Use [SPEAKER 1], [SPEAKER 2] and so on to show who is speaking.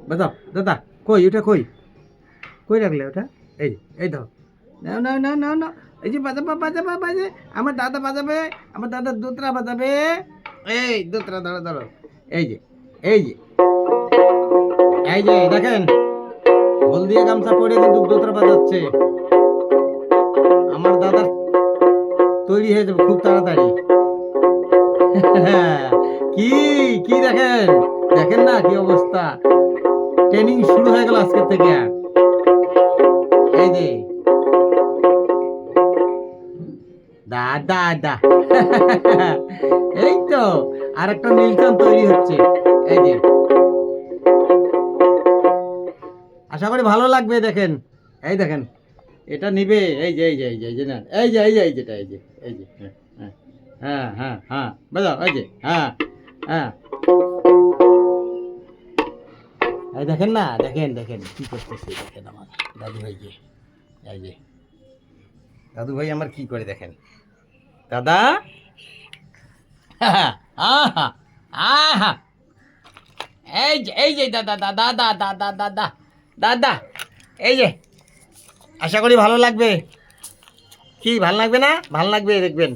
[SPEAKER 1] বাজাও দাদা, কই ওটা, কই কই রাখলে ওটা? এই এই দাও, নাও নাও নাও নাও নাও, এই যে বাজাবা বাজাবা বাজে, আমার দাদা বাজাবে, আমার দাদা দোতরা বাজাবে। এই দোতরা ধরো ধরো, এই যে এই যে এই যে দেখেন, হলদিয়া গামছা পরে কিন্তু দোতরা বাজাচ্ছে। আমার দাদা তৈরি হয়ে যাবে খুব তাড়াতাড়ি। কি কি দেখেন, দেখেন না কি অবস্থা, ট্রেনিং শুরু হয়ে গেল আজকের থেকে। এই যে দাদা দা, এই তো আর একটা নীলচন তৈরি হচ্ছে। এই যে আশা করি ভালো লাগবে। দেখেন, এই দেখেন, এটা নিবে। এই যে এই যে এই যে এই যে না, এই যে এই যে এই যেটা, এই যে এই যে, হ্যাঁ হ্যাঁ হ্যাঁ হ্যাঁ হ্যাঁ বাজাও, এই যে হ্যাঁ হ্যাঁ, এই দেখেন না, দেখেন দেখেন কি করতেছে, দেখেন আমার দাদু ভাই যে, এই যে দাদু ভাই আমার কি করে দেখেন, দাদা আহা আহা, এই যে দাদা দাদা দাদা দাদা দাদা দাদা, এই যে আশা করি ভালো লাগবে। কি ভালো লাগবে না? ভালো লাগবে, দেখবেন।